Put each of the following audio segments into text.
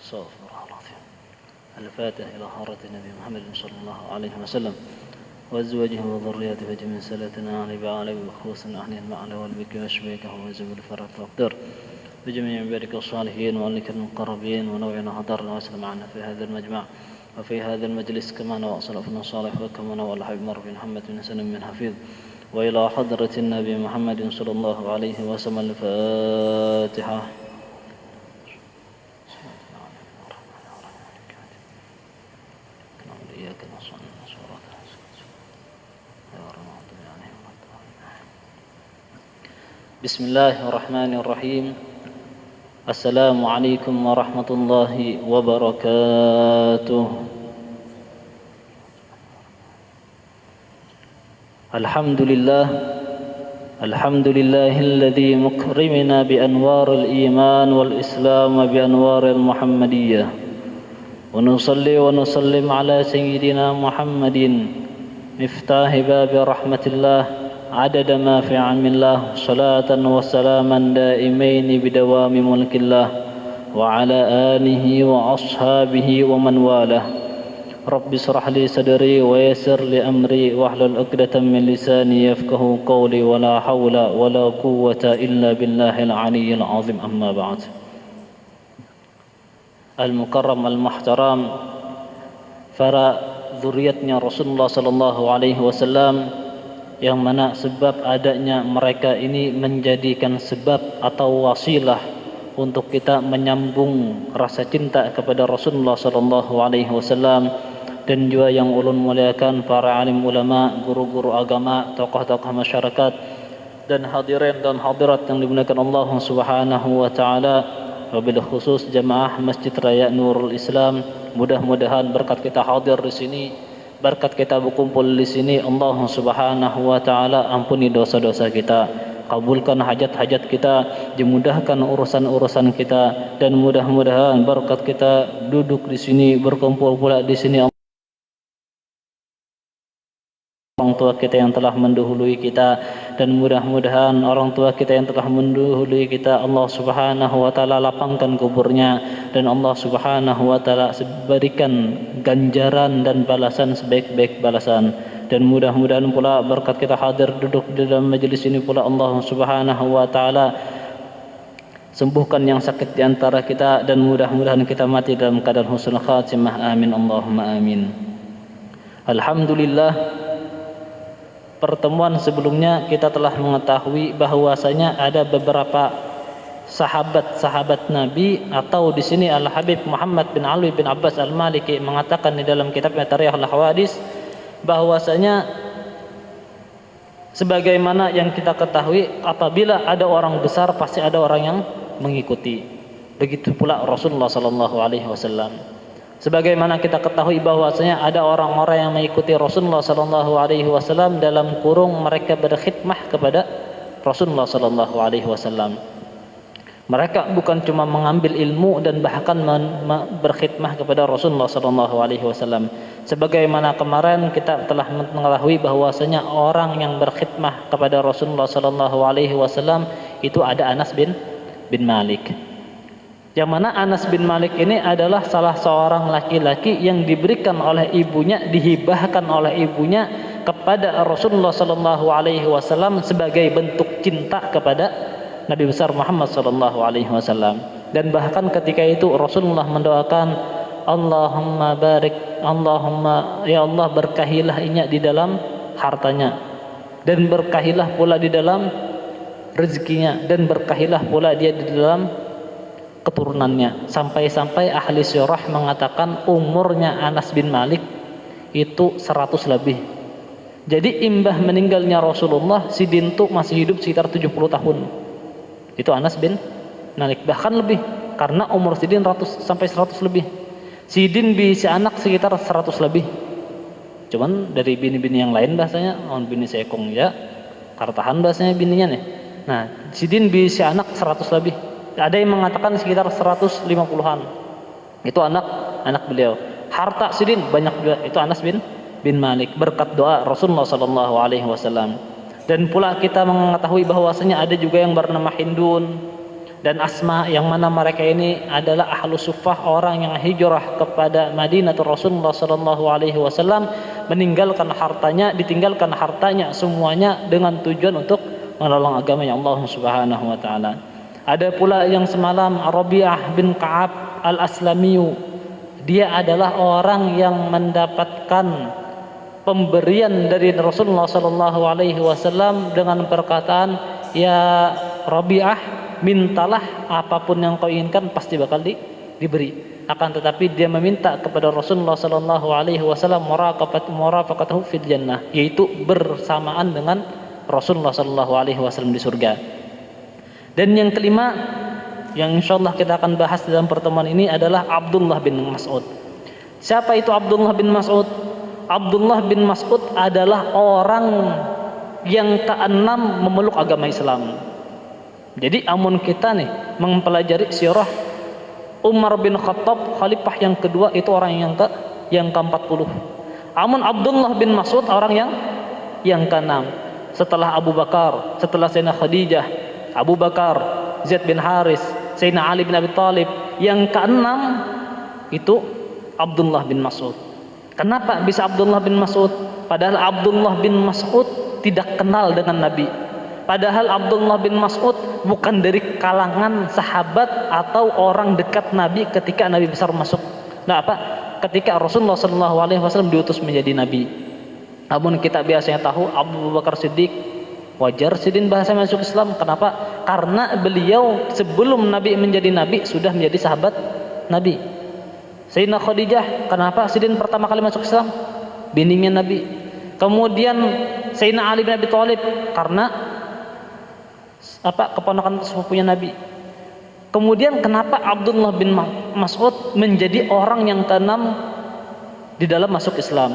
استغفر الله العظيم. الفاتح إلى حضرة النبي محمد صلى الله عليه وسلم وأزواجه وذرياته وجميع سلاتنا علي بعلي وخصوصا أهل المعنى والبك وشبيكه وزب الفرق والقدر بجميع عبادك الصالحين وأهلك المقربين ونوعنا حضرنا وأسلم معنا في هذا المجمع وفي هذا المجلس كما نوى سلفنا الصالح وكما نوى الحبيب مر بن محمد بن سلم من حفيظ وإلى حضرة النبي محمد صلى الله عليه وسلم. الفاتحة. بسم الله الرحمن الرحيم. السلام عليكم ورحمة الله وبركاته. الحمد لله الذي مكرمنا بأنوار الإيمان والإسلام بأنوار المحمدية ونصلي ونسلم على سيدنا محمد مفتاح باب رحمة الله عدد ما في علم الله صلاة وسلاما دائمين بدوام ملك الله وعلى آله وأصحابه ومن والاه. رب اشرح لي صدري ويسر لي أمري واحلل عقدة من لساني يفقهوا قولي ولا حول ولا قوة إلا بالله العلي العظيم. أما بعد. Al-Mukarram Al-Muhtaram, para zuriatnya Rasulullah sallallahu alaihi wasallam, yang mana sebab adanya mereka ini menjadikan sebab atau wasilah untuk kita menyambung rasa cinta kepada Rasulullah sallallahu alaihi wasallam, dan juga yang ulun muliakan para alim ulama, guru-guru agama, tokoh-tokoh masyarakat, dan hadirin dan hadirat yang dimuliakan Allah Subhanahu wa taala, wabil khusus jamaah Masjid Raya Nurul Islam. Mudah-mudahan berkat kita hadir di sini, berkat kita berkumpul di sini, Allah Subhanahu wa taala ampuni dosa-dosa kita, kabulkan hajat-hajat kita, dimudahkan urusan-urusan kita, dan mudah-mudahan berkat kita duduk di sini, berkumpul pula di sini, orang tua kita yang telah mendahului kita, dan mudah-mudahan orang tua kita yang telah mendahului kita Allah Subhanahu wa taala lapangkan kuburnya, dan Allah Subhanahu wa taala berikan ganjaran dan balasan sebaik-baik balasan. Dan mudah-mudahan pula berkat kita hadir duduk di dalam majelis ini pula Allah Subhanahu wa taala sembuhkan yang sakit di antara kita, dan mudah-mudahan kita mati dalam keadaan husnul khatimah. Amin Allahumma amin. Alhamdulillah, pertemuan sebelumnya kita telah mengetahui bahwasanya ada beberapa sahabat-sahabat Nabi, atau di sini Al-Habib Muhammad bin Ali bin Abbas Al-Maliki mengatakan di dalam kitabnya Tarikh Al-Hawadis bahwasanya sebagaimana yang kita ketahui, apabila ada orang besar pasti ada orang yang mengikuti. Begitu pula Rasulullah sallallahu alaihi wasallam. Sebagaimana kita ketahui bahwasanya ada orang-orang yang mengikuti Rasulullah sallallahu alaihi wasallam dalam kurung mereka berkhidmah kepada Rasulullah sallallahu alaihi wasallam. Mereka bukan cuma mengambil ilmu dan bahkan berkhidmah kepada Rasulullah sallallahu alaihi wasallam. Sebagaimana kemarin kita telah mengetahui bahwasanya orang yang berkhidmah kepada Rasulullah sallallahu alaihi wasallam itu ada Anas bin Malik. Yang mana Anas bin Malik ini adalah salah seorang laki-laki yang diberikan oleh ibunya, dihibahkan oleh ibunya kepada Rasulullah sallallahu alaihi wasallam sebagai bentuk cinta kepada Nabi besar Muhammad sallallahu alaihi wasallam. Dan bahkan ketika itu Rasulullah mendoakan, Allahumma barik, Allahumma ya Allah berkahilah inya di dalam hartanya, dan berkahilah pula di dalam rezekinya, dan berkahilah pula dia di dalam keturunannya. Sampai-sampai ahli sirah mengatakan umurnya Anas bin Malik itu 100 lebih. Jadi imbah meninggalnya Rasulullah, si Dintu masih hidup sekitar 70 tahun. Itu Anas bin Malik, bahkan lebih, karena umur Sidin 100 sampai 100 lebih. Sidin bisa anak sekitar 100 lebih. Cuman dari bini-bini yang lain bahasanya, bini sekong ya, kartahan bahasanya bininya nih. Nah, Sidin bisa anak 100 lebih. Ada yang mengatakan sekitar 150-an. Itu anak beliau. Harta Sidin banyak juga. Itu Anas bin Malik, berkat doa Rasulullah sallallahu alaihi wasallam. Dan pula kita mengetahui bahwasanya ada juga yang bernama Hindun, dan Asma, yang mana mereka ini adalah ahlu suffah, orang yang hijrah kepada Madinatul Rasulullah sallallahu alaihi wasallam, ditinggalkan hartanya semuanya dengan tujuan untuk menolong agamanya Allah Subhanahu wa taala. Ada pula yang semalam Rabi'ah bin Ka'ab Al-Aslamiyu, dia adalah orang yang mendapatkan pemberian dari Rasulullah sallallahu alaihi wasallam dengan perkataan, "Ya Rabi'ah, mintalah apapun yang kau inginkan pasti bakal diberi." Akan tetapi dia meminta kepada Rasulullah sallallahu alaihi wasallam murafaqatahu fil jannah, yaitu bersamaan dengan Rasulullah sallallahu alaihi wasallam di surga. Dan yang kelima yang insyaallah kita akan bahas dalam pertemuan ini adalah Abdullah bin Mas'ud. Siapa itu Abdullah bin Mas'ud? Abdullah bin Mas'ud adalah orang yang keenam memeluk agama Islam. Jadi amun kita nih mempelajari sirah Umar bin Khattab, khalifah yang kedua, itu orang yang ke-40. Amun Abdullah bin Mas'ud orang yang ke-6. Setelah Abu Bakar, setelah Sayyidina Khadijah, Abu Bakar, Zaid bin Haris, Sayyidina Ali bin Abi Thalib, yang ke-6 itu Abdullah bin Mas'ud. Kenapa bisa Abdullah bin Mas'ud? Padahal Abdullah bin Mas'ud tidak kenal dengan Nabi. Padahal Abdullah bin Mas'ud bukan dari kalangan sahabat atau orang dekat Nabi ketika Nabi besar masuk. Ketika Rasulullah SAW diutus menjadi Nabi. Namun kita biasanya tahu Abu Bakar Siddiq, wajar Sidin bahasa masuk Islam. Kenapa? Karena beliau sebelum Nabi menjadi Nabi sudah menjadi sahabat Nabi. Sayyidina Khadijah, kenapa Sidin pertama kali masuk Islam? Bininya Nabi. Kemudian Sayyidina Ali bin Abi Thalib, karena keponakan sepupunya Nabi. Kemudian kenapa Abdullah bin Mas'ud menjadi orang yang ke-6 di dalam masuk Islam?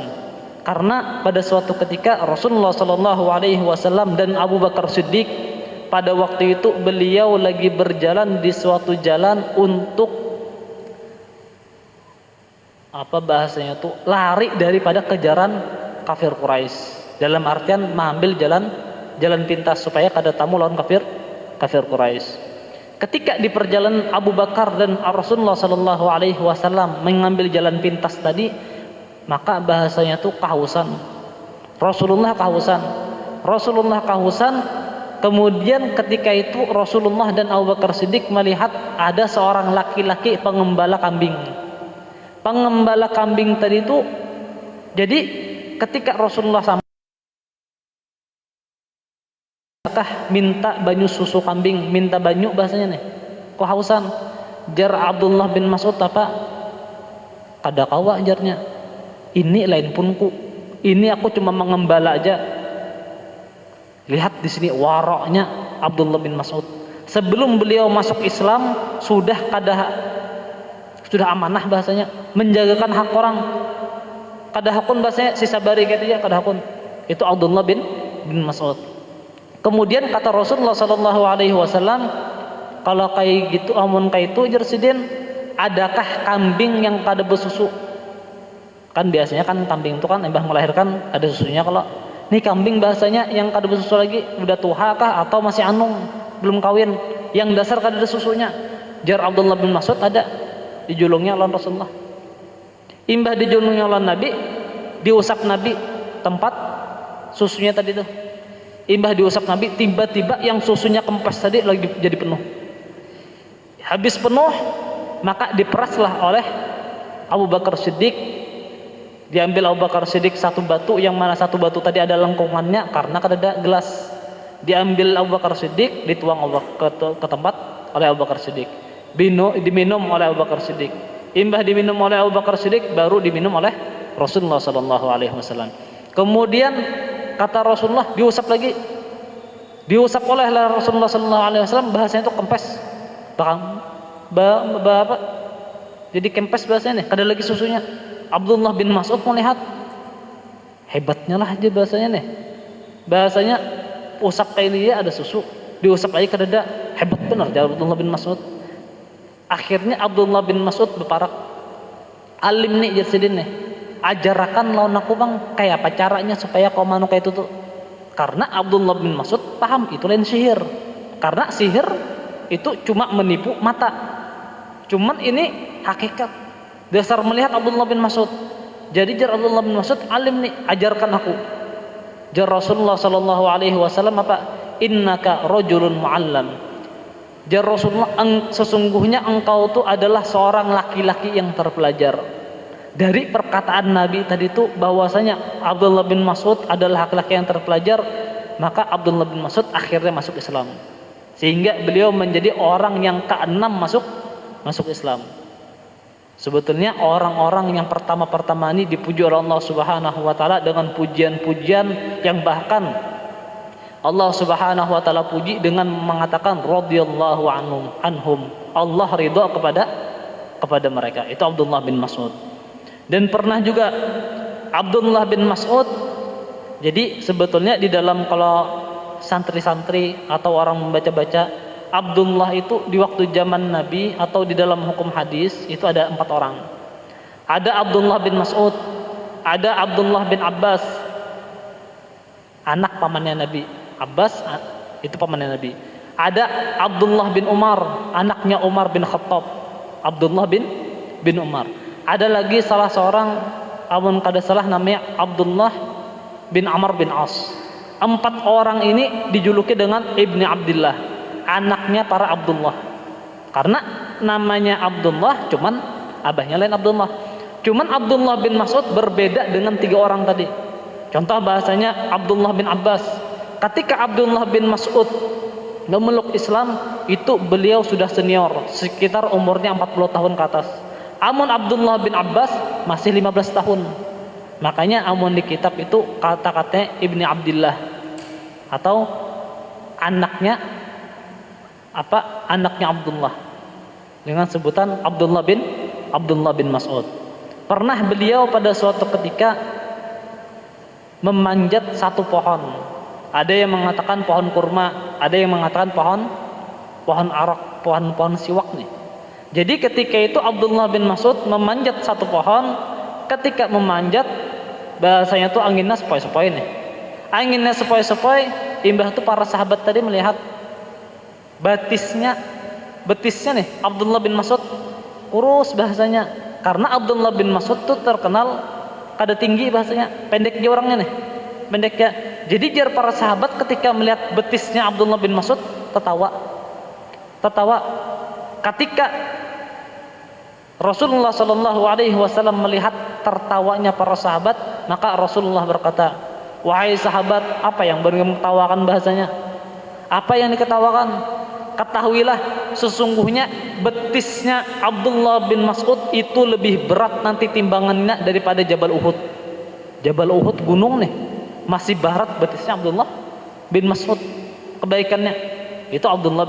Karena pada suatu ketika Rasulullah sallallahu alaihi wasallam dan Abu Bakar Siddiq pada waktu itu beliau lagi berjalan di suatu jalan untuk bahasanya tuh lari daripada kejaran kafir Quraisy. Dalam artian mengambil jalan pintas supaya kada tamu lawan kafir Quraisy. Ketika di perjalanan Abu Bakar dan Rasulullah sallallahu alaihi wasallam mengambil jalan pintas tadi, maka bahasanya tuh kehausan. Rasulullah kehausan. Kemudian ketika itu Rasulullah dan Abu Bakar Siddiq melihat ada seorang laki-laki pengembala kambing. Pengembala kambing tadi itu, jadi ketika Rasulullah minta banyu susu kambing, minta banyu bahasanya nih, kehausan. Jar Abdullah bin Mas'ud kada kawa jarnya, ini lain punku, ini aku cuma mengembala aja. Lihat di sini waroknya Abdullah bin Mas'ud. Sebelum beliau masuk Islam sudah amanah bahasanya, menjagakan hak orang. Kada hakun bahasanya sisa bari gitu ya, kada hakun. Itu Abdullah bin Mas'ud. Kemudian kata Rasulullah sallallahu alaihi wasallam, kalau kayak gitu amun kayak itu jersidin, adakah kambing yang kada bersusu? Kan biasanya kan kambing itu kan embah melahirkan ada susunya. Kalau ini kambing bahasanya yang kada bersusu lagi, udah tua kah atau masih anung belum kawin, yang dasar kada ada susunya. Jar Abdullah bin Mas'ud ada, dijulungnya lawan Rasulullah. Imbah dijulungnya lawan Nabi, diusap Nabi tempat susunya tadi tuh. Imbah diusap Nabi, tiba-tiba yang susunya kempes tadi lagi jadi penuh. Habis penuh, maka diperaslah oleh Abu Bakar Siddiq. Diambil Abu Bakar Siddiq satu batu, yang mana satu batu tadi ada lengkungannya karena ada gelas. Diambil Abu Bakar Siddiq, dituang ke tempat oleh Abu Bakar Siddiq. Diminum oleh Abu Bakar Siddiq. Imbah diminum oleh Abu Bakar Siddiq, baru diminum oleh Rasulullah sallallahu alaihi wasallam. Kemudian kata Rasulullah diusap lagi, diusap oleh Rasulullah sallallahu alaihi wasallam, bahasanya itu kempes, jadi kempes bahasanya nih, kada lagi susunya. Abdullah bin Mas'ud melihat, hebatnya lah aja bahasanya nih, bahasanya usap kayak ini ada susu, diusap lagi kada ada, hebat benar jawab Abdullah bin Mas'ud. Akhirnya Abdullah bin Mas'ud berparak, alim nih jersidin nih, ajarakan lawan aku bang, kayak apa caranya supaya kau manu kayak itu tuh. Karena Abdullah bin Mas'ud paham itu lain sihir. Karena sihir itu cuma menipu mata. Cuman ini hakikat. Dasar melihat Abdullah bin Mas'ud. Jadi jar Abdullah bin Mas'ud, alim nih, ajarkan aku. Jar Rasulullah sallallahu alaihi wasallam apa? Innaka rajulun muallam. Jar Rasulullah, sesungguhnya engkau tuh adalah seorang laki-laki yang terpelajar. Dari perkataan Nabi tadi itu bahwasanya Abdullah bin Mas'ud adalah laki-laki yang terpelajar, maka Abdullah bin Mas'ud akhirnya masuk Islam. Sehingga beliau menjadi orang yang keenam masuk Islam. Sebetulnya orang-orang yang pertama-pertama ini dipuji oleh Allah Subhanahu wa taala dengan pujian-pujian yang bahkan Allah Subhanahu wa taala puji dengan mengatakan radhiyallahu anhum. Allah ridha kepada mereka. Itu Abdullah bin Mas'ud. Dan pernah juga Abdullah bin Mas'ud, jadi sebetulnya di dalam kalau santri-santri atau orang membaca-baca, Abdullah itu di waktu zaman Nabi atau di dalam hukum hadis itu ada 4 orang. Ada Abdullah bin Mas'ud, ada Abdullah bin Abbas, anak pamannya Nabi. Abbas itu pamannya Nabi. Ada Abdullah bin Umar, anaknya Umar bin Khattab. Abdullah bin Umar. Ada lagi salah seorang, amun kada salah namanya Abdullah bin Amr bin As. 4 orang ini dijuluki dengan Ibni Abdillah, anaknya para Abdullah. Karena namanya Abdullah, cuman abahnya lain Abdullah. Cuman Abdullah bin Mas'ud berbeda dengan 3 orang tadi. Contoh bahasanya Abdullah bin Abbas. Ketika Abdullah bin Mas'ud memeluk Islam, itu beliau sudah senior, sekitar umurnya 40 tahun ke atas. Amun Abdullah bin Abbas masih 15 tahun. Makanya amun di kitab itu kata-katanya Ibni Abdillah atau anaknya Abdullah dengan sebutan Abdullah bin Mas'ud. Pernah beliau pada suatu ketika memanjat satu pohon. Ada yang mengatakan pohon kurma, ada yang mengatakan pohon arak, pohon siwak nih. Jadi ketika itu Abdullah bin Mas'ud memanjat satu pohon. Ketika memanjat, bahasanya tuh anginnya sepoi-sepoi nih. Anginnya sepoi-sepoi, imbah tuh para sahabat tadi melihat betisnya nih Abdullah bin Mas'ud kurus bahasanya. Karena Abdullah bin Mas'ud tuh terkenal kada tinggi bahasanya, pendek dia orangnya nih. Pendek ya. Jadi jar para sahabat ketika melihat betisnya Abdullah bin Mas'ud tertawa. Ketika Rasulullah Shallallahu Alaihi Wasallam melihat tertawanya para sahabat, maka Rasulullah berkata, wahai sahabat, apa yang berketawakan bahasanya? Apa yang diketawakan? Ketahuilah, sesungguhnya betisnya Abdullah bin Mas'ud itu lebih berat nanti timbangannya daripada Jabal Uhud. Jabal Uhud gunung nih, masih berat betisnya Abdullah bin Mas'ud. Kebaikannya itu Abdullah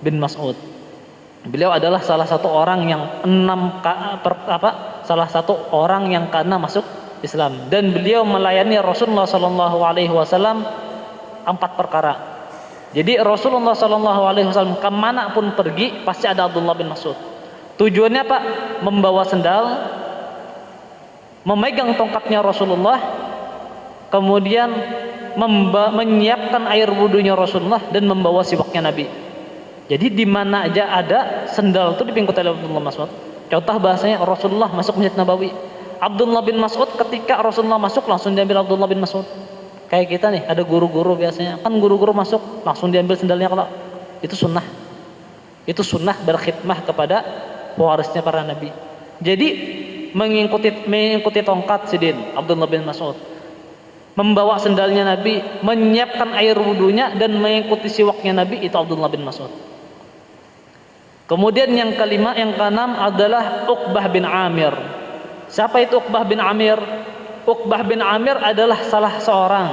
bin Mas'ud. Beliau adalah salah satu orang yang salah satu orang yang karena masuk Islam, dan beliau melayani Rasulullah Sallallahu Alaihi Wasallam 4 perkara. Jadi Rasulullah Sallallahu Alaihi Wasallam kemanapun pergi pasti ada Abdullah bin Mas'ud. Tujuannya apa? Membawa sendal, memegang tongkatnya Rasulullah, kemudian menyiapkan air wudunya Rasulullah dan membawa siwaknya Nabi. Jadi di mana aja ada sendal itu dipingkut oleh Abdullah bin Mas'ud. Contoh bahasanya Rasulullah masuk Masjid Nabawi. Abdullah bin Mas'ud ketika Rasulullah masuk langsung diambil Abdullah bin Mas'ud. Kayak kita nih, ada guru-guru biasanya. Kan guru-guru masuk langsung diambil sendalnya kalau itu sunnah. Itu sunnah berkhidmah kepada pewarisnya para nabi. Jadi mengikuti tongkat sidin Abdullah bin Mas'ud. Membawa sendalnya Nabi, menyiapkan air wudunya dan mengikuti siwaknya Nabi, itu Abdullah bin Mas'ud. Kemudian yang keenam adalah Uqbah bin Amir. Siapa itu Uqbah bin Amir? Uqbah bin Amir adalah salah seorang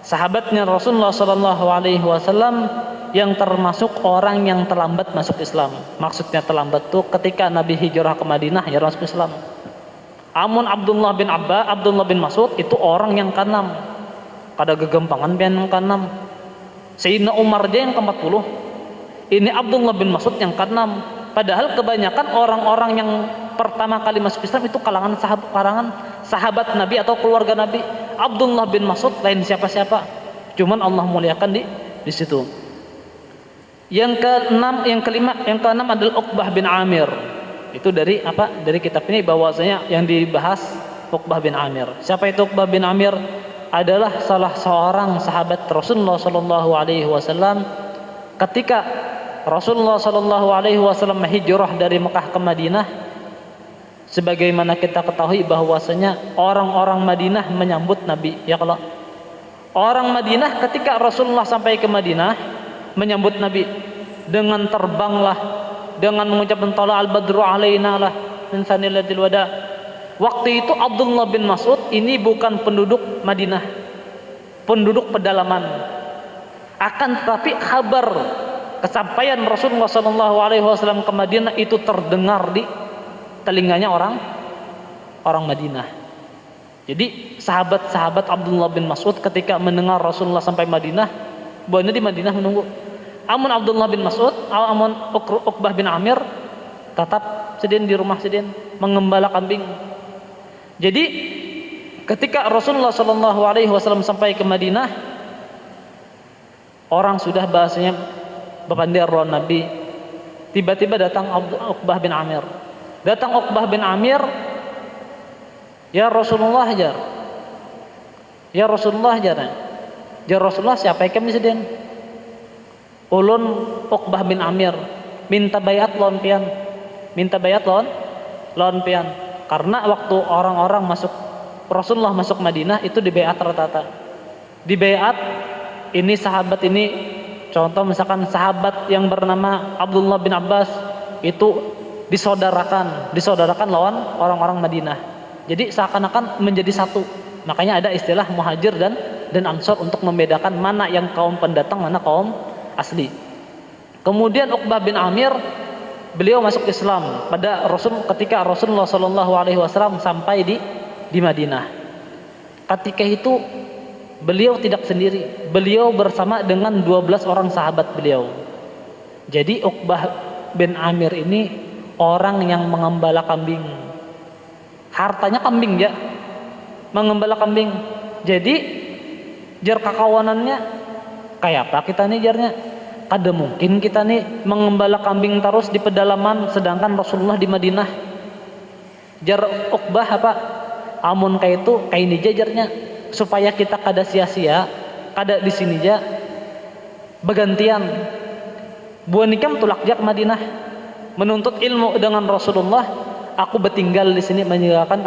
sahabatnya Rasulullah Sallallahu Alaihi Wasallam yang termasuk orang yang terlambat masuk Islam. Maksudnya terlambat tuh ketika Nabi hijrah ke Madinah ya masuk Islam. Amun Abdullah bin Mas'ud itu orang yang keenam. Pada gegampangan pian yang keenam. Sayyidina Umar dia yang ke-40. Ini Abdullah bin Mas'ud yang ke-6. Padahal kebanyakan orang-orang yang pertama kali masuk Islam itu kalangan sahabat Nabi atau keluarga Nabi. Abdullah bin Mas'ud lain siapa-siapa. Cuman Allah muliakan di situ. Yang keenam, yang kelima, yang keenam adalah Uqbah bin Amir. Itu dari apa? Dari kitab ini bahwasanya yang dibahas Uqbah bin Amir. Siapa itu Uqbah bin Amir? Adalah salah seorang sahabat Rasulullah sallallahu alaihi wasallam ketika Rasulullah sallallahu alaihi wasallam hijrah dari Mekah ke Madinah. Sebagaimana kita ketahui bahwasanya orang-orang Madinah menyambut Nabi, ya kalau orang Madinah ketika Rasulullah sampai ke Madinah menyambut Nabi dengan terbanglah, dengan mengucapkan tala al-badru alaina lah min sanilatil wada. Waktu itu Abdullah bin Mas'ud ini bukan penduduk Madinah, penduduk pedalaman. Akan tetapi kabar kesampaian Rasulullah SAW ke Madinah itu terdengar di telinganya orang Madinah. Jadi sahabat-sahabat Abdullah bin Mas'ud ketika mendengar Rasulullah sampai Madinah, bahwa di Madinah menunggu. Amun Abdullah bin Mas'ud, amun Uqbah bin Amir tetap sedin di rumah sedin mengembala kambing. Jadi ketika Rasulullah SAW sampai ke Madinah, orang sudah bahasanya bepandir lawan Nabi. Tiba-tiba datang Uqbah bin Amir. Datang Uqbah bin Amir, ya Rasulullah ajar. Ya Rasulullah ajar. Ya Rasulullah siapa yang kami sedin? Ulun Uqbah bin Amir minta bayat lawan pian. Minta bayat lawan pian. Karena waktu orang-orang masuk, Rasulullah masuk Madinah itu di bayat rata-rata. Di bayat ini sahabat ini, contoh misalkan sahabat yang bernama Abdullah bin Abbas itu disodarakan lawan orang-orang Madinah. Jadi seakan-akan menjadi satu. Makanya ada istilah muhajir dan ansor untuk membedakan mana yang kaum pendatang, mana kaum asli. Kemudian Uqbah bin Amir, beliau masuk Islam pada ketika Rasulullah SAW sampai di Madinah. Ketika itu beliau tidak sendiri, beliau bersama dengan 12 orang sahabat beliau. Jadi Uqbah bin Amir ini orang yang mengembala kambing. Hartanya kambing ya, mengembala kambing. Jadi jar kakawanannya kayak apa kita nih jarnya? Kada mungkin kita nih mengembala kambing terus di pedalaman sedangkan Rasulullah di Madinah. Jar Uqbah apa? Amun kayak itu kayak ini jajarnya supaya kita kada sia-sia, kada di sini aja bergantian. Buan nikam tulak jak Madinah menuntut ilmu dengan Rasulullah, aku bertinggal di sini menjagakan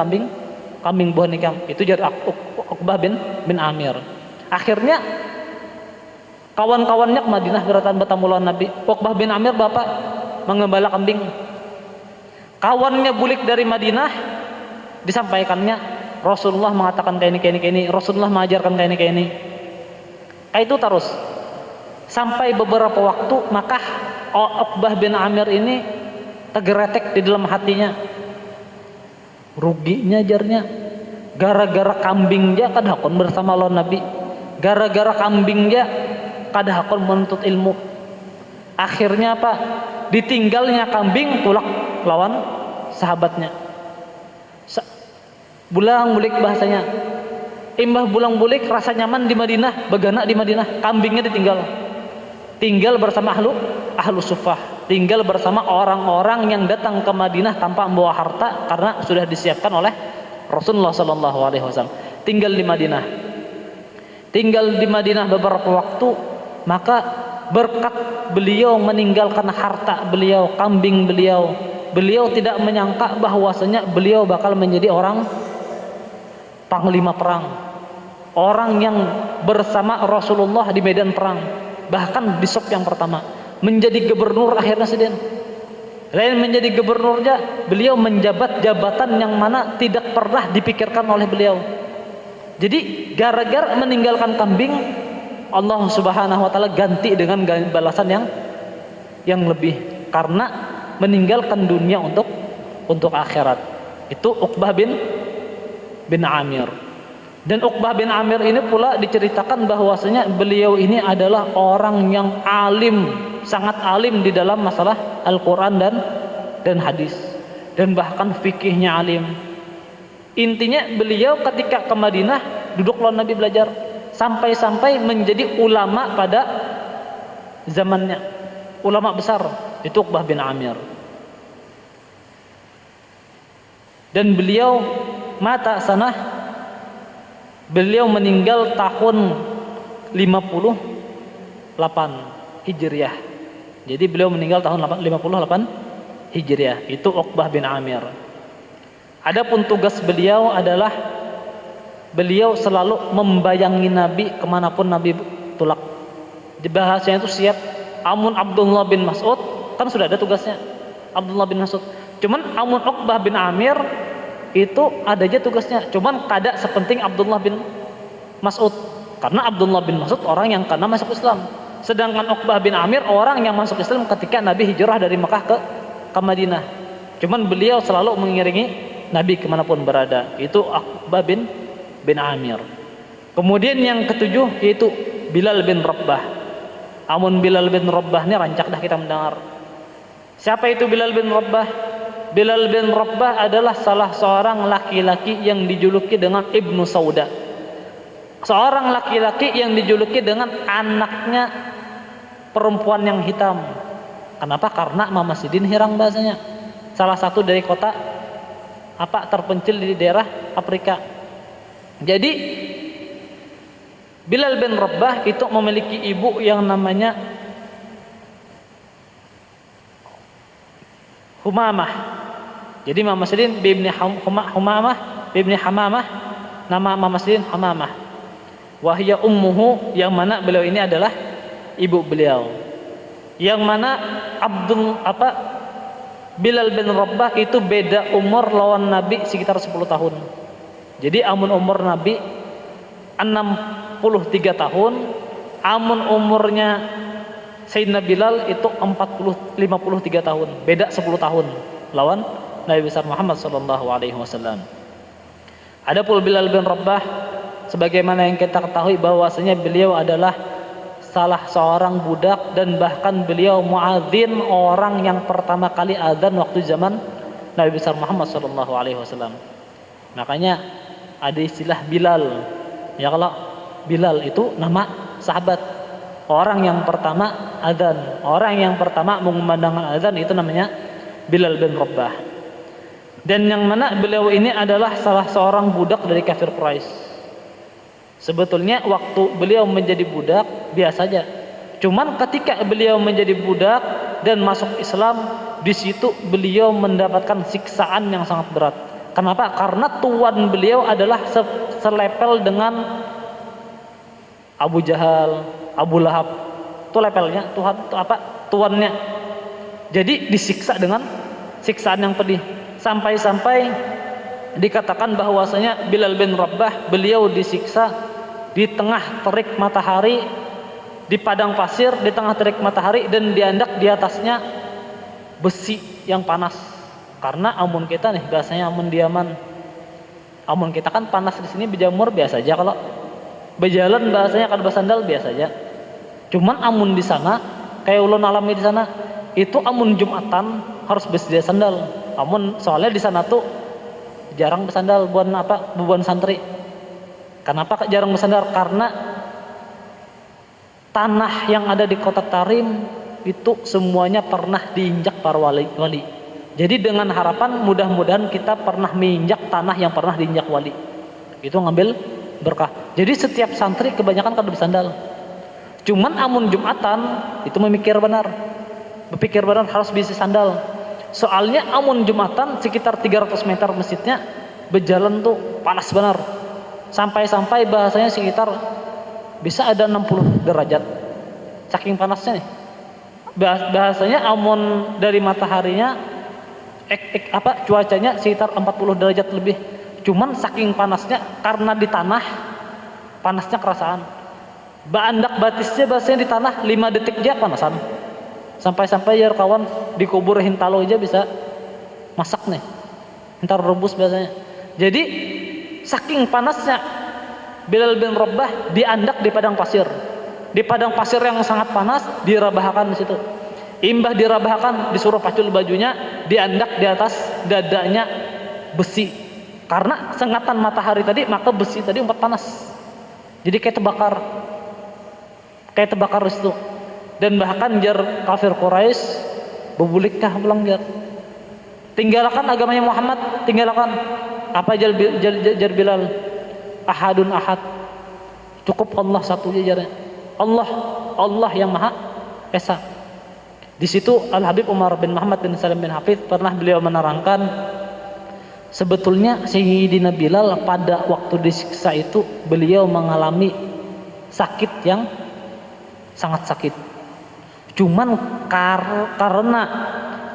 kambing buan nikam. Itu jar Uqbah bin Amir. Akhirnya kawan-kawannya ke Madinah beratan bertamu lawan Nabi. Uqbah bin Amir bapak mengembala kambing. Kawannya bulik dari Madinah, disampaikannya Rasulullah mengatakan kayak ini, Rasulullah mengajarkan kayak ini. Kayak itu terus sampai beberapa waktu, maka Uqbah bin Amir ini tergeretek di dalam hatinya. Ruginya jarnya gara-gara kambingnya kada hakon bersama lawan Nabi. Gara-gara kambingnya kada hakon menuntut ilmu. Akhirnya apa? Ditinggalnya kambing tulak lawan sahabatnya. Bulang bulik bahasanya. Imbah bulang bulik rasa nyaman di Madinah, begana di Madinah, kambingnya ditinggal. Tinggal bersama ahlu sufah, tinggal bersama orang-orang yang datang ke Madinah tanpa membawa harta karena sudah disiapkan oleh Rasulullah SAW. Tinggal di Madinah. Tinggal di Madinah beberapa waktu, maka berkat beliau meninggalkan harta beliau, kambing beliau, beliau tidak menyangka bahwasanya beliau bakal menjadi orang panglima perang, orang yang bersama Rasulullah di medan perang, bahkan bisop yang pertama, menjadi gubernur akhirnya sedang. Lain menjadi gubernurnya, beliau menjabat jabatan yang mana tidak pernah dipikirkan oleh beliau. Jadi gara-gara meninggalkan kambing, Allah Subhanahu wa taala ganti dengan balasan yang lebih karena meninggalkan dunia untuk akhirat. Itu Uqbah bin Amir. Dan Uqbah bin Amir ini pula diceritakan bahwasanya beliau ini adalah orang yang alim, sangat alim di dalam masalah Al-Quran dan hadis, dan bahkan fikihnya alim. Intinya beliau ketika ke Madinah duduk lawan Nabi belajar, sampai-sampai menjadi ulama pada zamannya. ulama besar, itu Uqbah bin Amir. Dan beliau beliau meninggal tahun 58 Hijriah. Jadi beliau meninggal tahun 58 Hijriah. Itu Uqbah bin Amir. Adapun tugas beliau adalah beliau selalu membayangi Nabi kemanapun Nabi tulak. Di bahasanya itu siap. Amun Abdullah bin Mas'ud kan sudah ada tugasnya, Abdullah bin Mas'ud. Cuman amun Uqbah bin Amir itu ada aja tugasnya. Cuman kada sepenting Abdullah bin Mas'ud. Karena Abdullah bin Mas'ud orang yang karena masuk Islam. Sedangkan Uqbah bin Amir orang yang masuk Islam ketika Nabi hijrah dari Mekah ke Madinah. Cuman beliau selalu mengiringi Nabi kemanapun berada. Itu Uqbah bin Amir. Kemudian yang ketujuh yaitu Bilal bin Rabbah. Amun Bilal bin Rabbah ini rancak dah kita mendengar. Siapa itu Bilal bin Rabbah? Bilal bin Rabbah adalah salah seorang laki-laki yang dijuluki dengan Ibnu Sauda. Seorang laki-laki yang dijuluki dengan anaknya perempuan yang hitam. Kenapa? Karena Mama Sidin Hirang bahasanya. Salah satu dari kota terpencil di daerah Afrika. Jadi Bilal bin Rabbah itu memiliki ibu yang namanya Humamah. Jadi Mama Sidin bibni Humamah, bibni Hamamah, nama Mama Sidin Hamamah. Wahya ummuhu, yang mana beliau ini adalah ibu beliau. Yang mana Bilal bin Rabbah itu beda umur lawan Nabi sekitar 10 tahun. Jadi amun umur Nabi 63 tahun, amun umurnya Sayyidina Bilal itu 53 tahun, beda 10 tahun lawan Nabi besar Muhammad sallallahu alaihi wasallam. Adapun Bilal bin Rabbah, sebagaimana yang kita ketahui bahwasanya beliau adalah salah seorang budak dan bahkan beliau muadzin, orang yang pertama kali azan waktu zaman Nabi besar Muhammad sallallahu alaihi wasallam. Makanya ada istilah Bilal. Ya, kalau Bilal itu nama sahabat, orang yang pertama azan, orang yang pertama mengumandangkan azan itu namanya Bilal bin Rabbah. Dan yang mana beliau ini adalah salah seorang budak dari kafir Quraisy. Sebetulnya waktu beliau menjadi budak biasa saja. Cuman ketika beliau menjadi budak dan masuk Islam, di situ beliau mendapatkan siksaan yang sangat berat. Kenapa? Karena tuan beliau adalah selepel dengan Abu Jahal, Abu Lahab. Itu levelnya tuannya. Jadi disiksa dengan siksaan yang pedih. Sampai-sampai dikatakan bahwasanya Bilal bin Rabbah beliau disiksa di tengah terik matahari, di padang pasir, di tengah terik matahari, dan diandak di atasnya besi yang panas. Karena amun kita nih biasanya amun diaman, amun kita kan panas di sini berjamur biasa aja, kalau berjalan bahasanya kalau bersandal biasa aja. Cuman amun di sana kayak ulun alami di sana itu amun Jumatan harus bersedia sandal. Amun soalnya di sana tuh jarang bersandal buan santri. Kenapa jarang bersandal? Karena tanah yang ada di kota Tarim itu semuanya pernah diinjak para wali. Jadi dengan harapan mudah-mudahan kita pernah menginjak tanah yang pernah diinjak wali. Itu ngambil berkah. Jadi setiap santri kebanyakan kada bersandal. Cuman amun Jumatan itu berpikir benar harus bisa sandal. Soalnya amun Jumatan sekitar 300 meter masjidnya berjalan tuh panas benar. Sampai-sampai bahasanya sekitar bisa ada 60 derajat. Saking panasnya nih. Bahasanya amun dari mataharinya cuacanya sekitar 40 derajat lebih. Cuman saking panasnya karena di tanah panasnya kerasaan. Baandak batisnya bahasanya di tanah 5 detik aja panasan. Sampai-sampai ya kawan dikubur hintalo aja bisa masak nih. Entar rebus biasanya. Jadi saking panasnya Bilal bin Rabbah diandak di padang pasir. Di padang pasir yang sangat panas dirabahkan di situ. Imbah dirabahkan disuruh pacul bajunya, diandak di atas dadanya besi. Karena sengatan matahari tadi maka besi tadi panas. Jadi kayak terbakar di situ. Dan bahkan jar kafir Quraisy, bebulikkah pulang jar. Tinggalkan agamanya Muhammad, tinggalkan. Apa jar Bilal? Ahadun ahad. Cukup Allah satu jarnya. Allah yang Maha Esa. Di situ Al Habib Umar bin Muhammad bin Salim bin Hafidh pernah beliau menerangkan, sebetulnya Sayyidina Bilal pada waktu disiksa itu beliau mengalami sakit yang sangat sakit. Cuman karena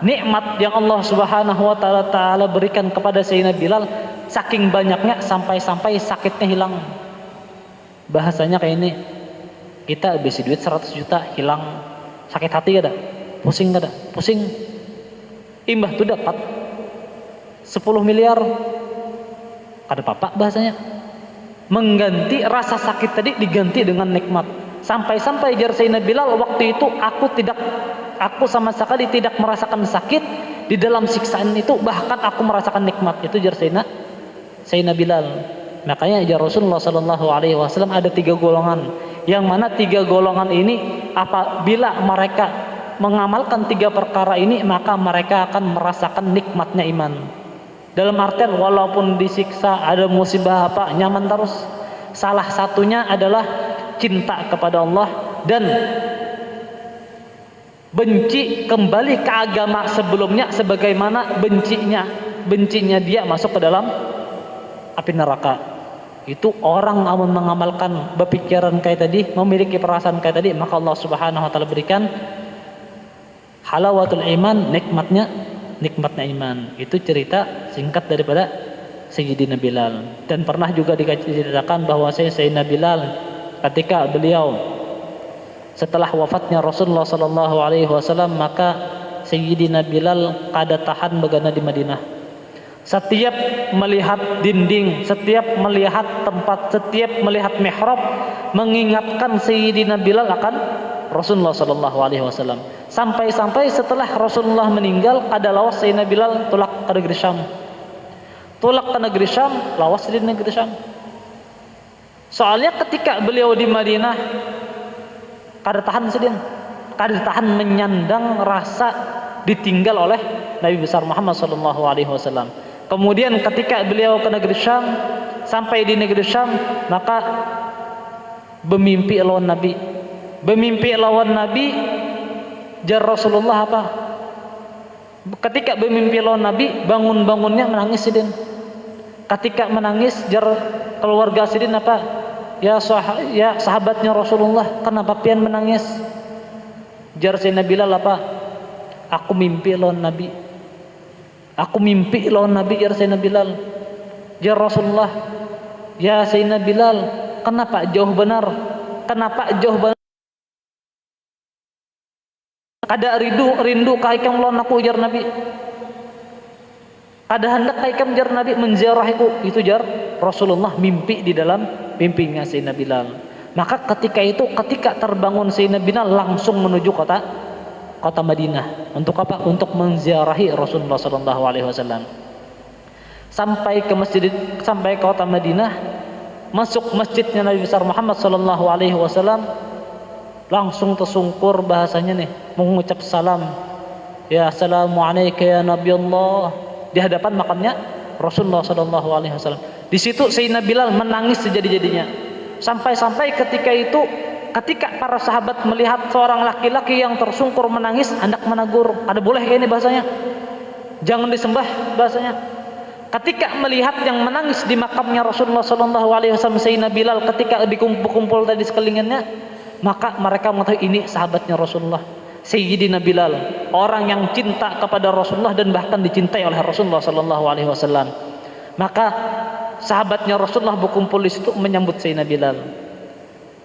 nikmat yang Allah Subhanahu wa taala berikan kepada Sayyidina Bilal saking banyaknya sampai-sampai sakitnya hilang. Bahasanya kayak ini, kita habis duit 100 juta hilang, sakit hati gak ada? Pusing gak ada? Pusing. Imbah tuh dapat 10 miliar. Kada apa-apa bahasanya. Mengganti rasa sakit tadi diganti dengan nikmat. Sampai-sampai jar Sayyidina Bilal, waktu itu aku sama sekali tidak merasakan sakit di dalam siksaan itu, bahkan aku merasakan nikmat. Itu jar Sayyidina Bilal. Makanya jar Rasulullah sallallahu alaihi wasallam ada 3 golongan. Yang mana 3 golongan ini apabila mereka mengamalkan 3 perkara ini, maka mereka akan merasakan nikmatnya iman. Dalam artian walaupun disiksa, ada musibah apa, nyaman terus. Salah satunya adalah cinta kepada Allah dan benci kembali ke agama sebelumnya, sebagaimana bencinya dia masuk ke dalam api neraka. Itu orang amun mengamalkan berpikiran kayak tadi, memiliki perasaan kayak tadi, maka Allah Subhanahu wa taala berikan halawatul iman, nikmatnya iman. Itu cerita singkat daripada Sayyidina Bilal. Dan pernah juga diceritakan bahwa Sayyidina Bilal ketika beliau setelah wafatnya Rasulullah sallallahu alaihi wasallam, maka Sayyidina Bilal kada tahan begana di Madinah. Setiap melihat dinding, setiap melihat tempat, setiap melihat mihrab, mengingatkan Sayyidina Bilal akan Rasulullah sallallahu alaihi wasallam. Sampai-sampai setelah Rasulullah meninggal, ada lawas Sayyidina Bilal tulak ke negeri Syam. Tulak ke negeri Syam, lawas di negeri Syam. Soalnya ketika beliau di Madinah, kada tahan sedin, kada tahan menyandang rasa ditinggal oleh Nabi besar Muhammad sallallahu alaihi wasallam. Kemudian ketika beliau ke negeri Syam, sampai di negeri Syam, maka bermimpi lawan Nabi. Bermimpi lawan Nabi, jar Rasulullah apa? Ketika bermimpi lawan Nabi, bangunnya menangis sidin. Ketika menangis, jar keluarga sidin apa? Ya sahabatnya Rasulullah, kenapa pian menangis? Jar Sayyidina Bilal apa? Aku mimpi lawan Nabi. Aku mimpi lawan Nabi, jar Sayyidina Bilal. Jar Rasulullah, ya Sayyidina Bilal, kenapa jauh benar? Kenapa jauh benar? Kada rindu kaikam lawan aku, jar Nabi. Kada hendak kaikam, jar Nabi, menziarahiku. Itu jar Rasulullah mimpi di dalam mimpinya Sayyidina Bilal. Maka ketika terbangun Sayyidina Bilal langsung menuju kota Madinah. Untuk apa? Untuk menziarahi Rasulullah sallallahu alaihi wasallam. Sampai ke kota Madinah, masuk masjidnya Nabi besar Muhammad sallallahu alaihi wasallam, langsung tersungkur bahasanya nih, mengucap salam. Ya assalamu alayka ya Nabi Allah, di hadapan makamnya Rasulullah sallallahu alaihi wasallam. Di situ Sayyidina Bilal menangis sejadi-jadinya. Sampai-sampai ketika para sahabat melihat seorang laki-laki yang tersungkur menangis, hendak menegur. Ada boleh kayak ini bahasanya? Jangan disembah bahasanya. Ketika melihat yang menangis di makamnya Rasulullah sallallahu alaihi wasallam Sayyidina Bilal, ketika dikumpul tadi sekelilingnya, maka mereka mengetahui ini sahabatnya Rasulullah, Sayyidina Bilal, orang yang cinta kepada Rasulullah dan bahkan dicintai oleh Rasulullah sallallahu alaihi wasallam. Maka sahabatnya Rasulullah berkumpul di situ menyambut Sayyidina Bilal.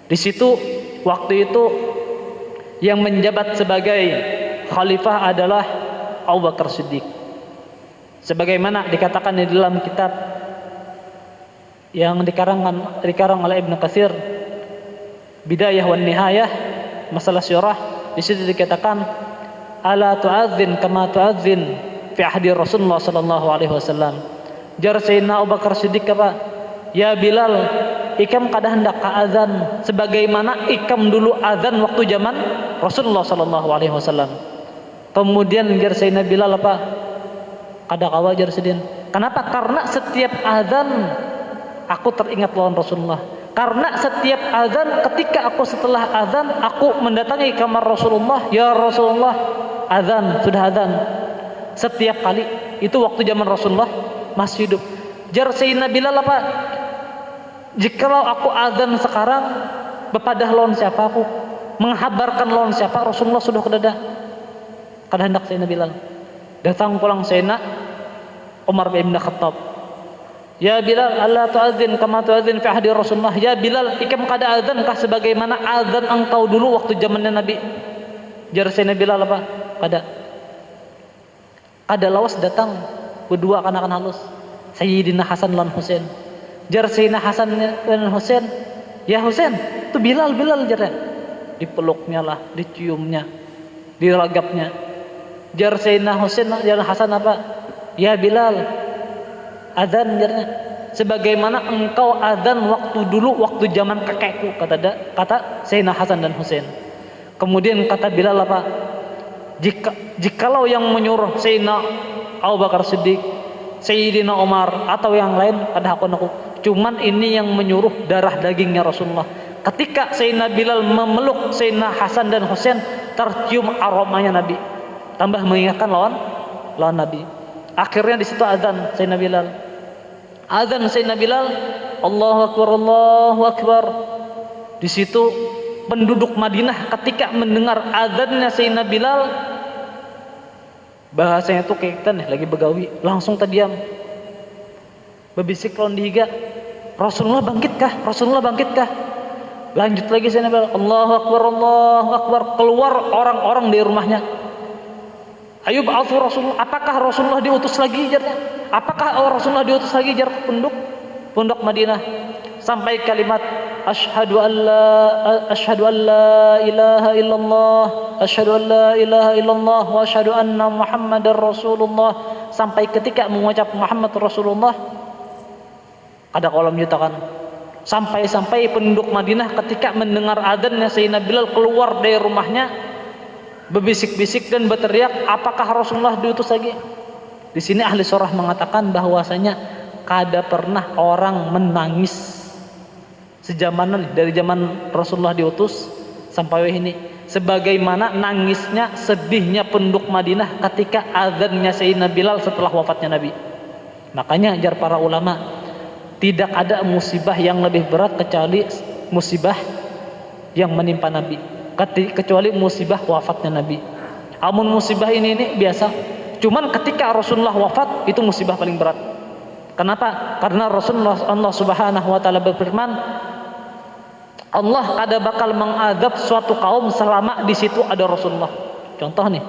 Di situ waktu itu yang menjabat sebagai khalifah adalah Abu Bakar Siddiq. Sebagaimana dikatakan di dalam kitab yang dikarang oleh Ibnu Katsir, Bidayah wan Nihayah, masalah syurah, di situ dikatakan ala tu'adzin kama tu'adzin fi ahdi Rasulullah sallallahu alaihi wasallam. Jar Sayyidina Abu Bakar Siddiq apa? Ya Bilal, ikam kada hendak ka azan sebagaimana ikam dulu azan waktu zaman Rasulullah sallallahu alaihi wasallam. Kemudian jar Sayyidina Bilal apa? Kada kawa jar sedin. Kenapa? Karena setiap azan aku teringat lawan Rasulullah. Karena setiap azan, ketika aku setelah azan, aku mendatangi kamar Rasulullah. Ya Rasulullah, azan, sudah azan. Setiap kali, itu waktu zaman Rasulullah masih hidup. Jar Sayyidina Bilal apa? Jikalau aku azan sekarang, bepadah lawan siapa aku? Menghabarkan lawan siapa? Rasulullah sudah kedada. Kada hendak Sayyidina Bilal. Datang pulang Sayyidina Umar bin Khattab. Ya Bilal, Allah tu'adzin kama tu'adzin fi ahdi Rasulullah. Ya Bilal, ikam kada azan kah sebagaimana azan engkau dulu waktu zamannya Nabi? Jar Sayyidina Bilal apa? Kada lawas datang berdua kanak-kanak halus. Sayyidina Hasan dan Husain. Jar Sayyidina Hasan dan Husain, ya Husain, itu Bilal jarnya. Dipeluknya lah, diciumnya, diragapnya. Jar Sayyidina Husain, jar Hasan apa? Ya Bilal, azan jarnya. Sebagaimana engkau azan waktu dulu, waktu zaman kakekku, kata Sayyidina Hasan dan Husain. Kemudian kata Bilal apa? Jikalau yang menyuruh Sayyidina Abu Bakar Siddiq, Sayyidina Umar atau yang lain, kada aku. Cuman ini yang menyuruh darah dagingnya Rasulullah. Ketika Sayyidina Bilal memeluk Sayyidina Hasan dan Husain, tercium aromanya Nabi. Tambah mengingatkan lawan Nabi. Akhirnya di situ azan Sayyidina Bilal. Azan Sayyidina Bilal, Allahu Akbar, Allahu Akbar. Di situ penduduk Madinah ketika mendengar azannya Sayyidina Bilal, bahasanya tuh kayak kita nih lagi begawi, langsung terdiam. Bebisik lawan dihiga, Rasulullah bangkitkah? Rasulullah bangkitkah? Lanjut lagi Sayyidina Bilal, Allahu Akbar, Allahu Akbar. Keluar orang-orang dari rumahnya. Ayub alfu Rasulullah, apakah Rasulullah diutus lagi jarnya? Apakah Rasulullah diutus lagi jar pondok Madinah? Sampai kalimat asyhadu an la ilaha illallah, asyhadu an la ilaha illallah wa asyhadu anna Muhammadar Rasulullah. Sampai ketika mengucap Muhammad Rasulullah, ada kolam nyatakan. Sampai penduduk Madinah ketika mendengar adzannya Sayyidina Bilal keluar dari rumahnya, berbisik-bisik dan berteriak, apakah Rasulullah diutus lagi? Di sini ahli surah mengatakan bahwasanya kada pernah orang menangis sejamanan dari zaman Rasulullah diutus sampai ini sebagaimana nangisnya, sedihnya penduduk Madinah ketika azannya Sayyidina Bilal setelah wafatnya Nabi. Makanya jar para ulama, tidak ada musibah yang lebih berat kecuali musibah yang menimpa Nabi, kecuali musibah wafatnya Nabi. Amun musibah ini biasa, cuman ketika Rasulullah wafat itu musibah paling berat. Kenapa? Karena Rasulullah, Allah Subhanahu wa taala berfirman, Allah kada bakal mengadab suatu kaum selama di situ ada Rasulullah. Contoh nih,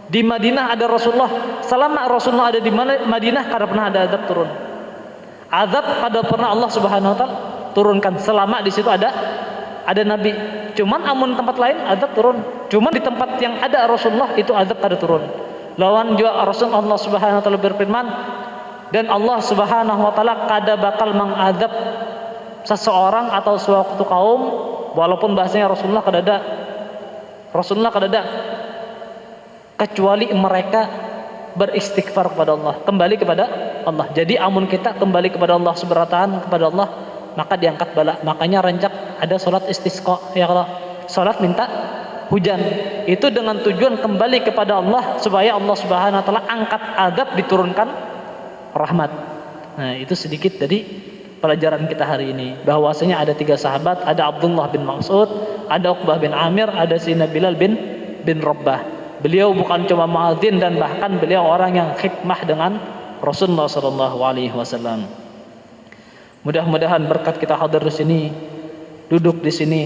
di Madinah ada Rasulullah, selama Rasulullah ada di Madinah kada pernah ada azab turun. Azab kada pernah Allah Subhanahu wa taala turunkan selama di situ ada Nabi. Cuman amun tempat lain azab turun. Cuman di tempat yang ada Rasulullah itu azab kada turun. Lawan juga Rasulullah, Allah Subhanahu wa taala berfirman, dan Allah Subhanahu wa taala kada bakal mengazab seseorang atau suatu kaum walaupun bahasanya Rasulullah kada ada kecuali mereka beristighfar kepada Allah, kembali kepada Allah. Jadi amun kita kembali kepada Allah, seberatan kepada Allah, maka diangkat bala. Makanya rancak ada salat istisqa, ya Allah, salat minta hujan. Itu dengan tujuan kembali kepada Allah supaya Allah Subhanahu wa taala angkat azab, diturunkan rahmat. Nah, itu sedikit dari pelajaran kita hari ini, bahwasanya ada 3 sahabat, ada Abdullah bin Mas'ud, ada Uqbah bin Amir, ada Sayyidina Bilal bin Rabbah. Beliau bukan cuma muadzin dan bahkan beliau orang yang khidmah dengan Rasulullah sallallahu alaihi wasallam. Mudah-mudahan berkat kita hadir di sini, duduk di sini,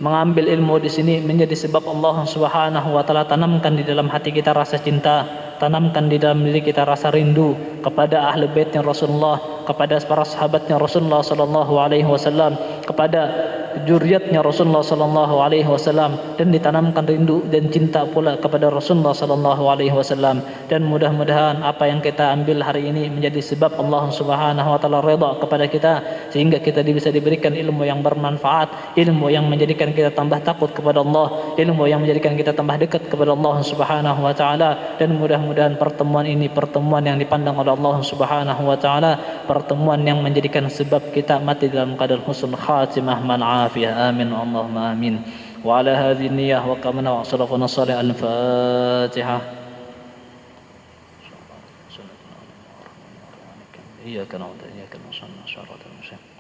mengambil ilmu di sini menjadi sebab Allah Subhanahu wa taala tanamkan di dalam hati kita rasa cinta, tanamkan di dalam diri kita rasa rindu kepada ahli baitnya Rasulullah, kepada para sahabatnya Rasulullah sallallahu alaihi wasallam, kepada zuriatnya Rasulullah sallallahu alaihi wasallam, dan ditanamkan rindu dan cinta pula kepada Rasulullah sallallahu alaihi wasallam. Dan mudah-mudahan apa yang kita ambil hari ini menjadi sebab Allah Subhanahu wa taala redha kepada kita, sehingga kita bisa diberikan ilmu yang bermanfaat, ilmu yang menjadikan kita tambah takut kepada Allah, ilmu yang menjadikan kita tambah dekat kepada Allah Subhanahu wa taala. Dan mudah-mudahan pertemuan ini pertemuan yang dipandang oleh Allah Subhanahu wa taala, pertemuan yang menjadikan sebab kita mati dalam keadaan husnul khatimah man afiyah. Amin Allahumma amin. Wa ala hadhihi niyyah wa kamana wa sallallahu alaihi al-Fatihah. Iyyaka na'budu wa iyyaka nasta'in shiratal mustaqim.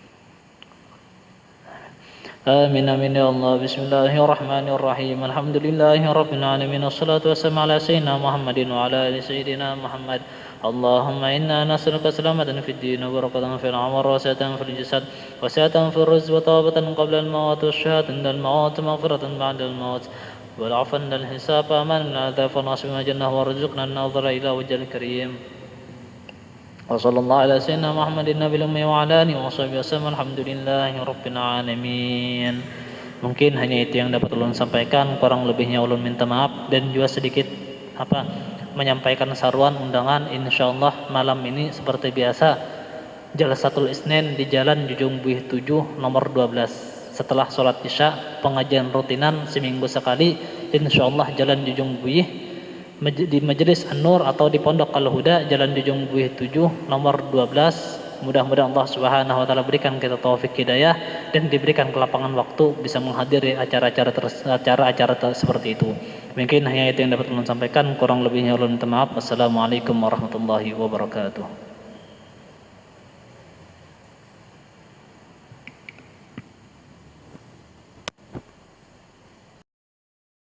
Amin amin ya Allah. Bismillahirrahmanirrahim. Alhamdulillahi rabbil alamin. Wassalatu wassalamu ala sayyidina Muhammadin wa ala ali sayyidina Muhammad. Allahumma inna nas'aluka salamatan fid din wa barakatan fil amr wa sa'atan fil jasad wa sa'atan fil rizq wa tawbatan qabla al-maut wa syahadatan inda al-maut wa maghfiratan ba'da al-maut wa 'afwan dal hisab aman la tafan asma jannah wa rizqna an-nadhara ila wajhil karim. Wa sallallahu ala sayyidina Muhammadin nabiyil ummi wa ala alihi wa sahbihi wasallam. Alhamdulillahi rabbil alamin. Mungkin hanya itu yang dapat ulun sampaikan, kurang lebihnya ulun minta maaf. Dan juga sedikit menyampaikan saruan undangan, insyaallah malam ini seperti biasa Jalsatul Isnin di Jalan Jujung Buih 7 nomor 12. Setelah sholat isya, pengajian rutinan seminggu sekali, insyaallah Jalan Jujung Buih di Majelis An-Nur atau di Pondok Al-Huda Jalan Jujung Buih 7 nomor 12. Mudah-mudahan Allah Subhanahu wa taala berikan kita taufik hidayah dan diberikan kelapangan waktu bisa menghadiri acara-acara seperti itu. Mungkin hanya itu yang dapat ulun sampaikan, kurang lebihnya ulun minta maaf. Wassalamualaikum warahmatullahi wabarakatuh.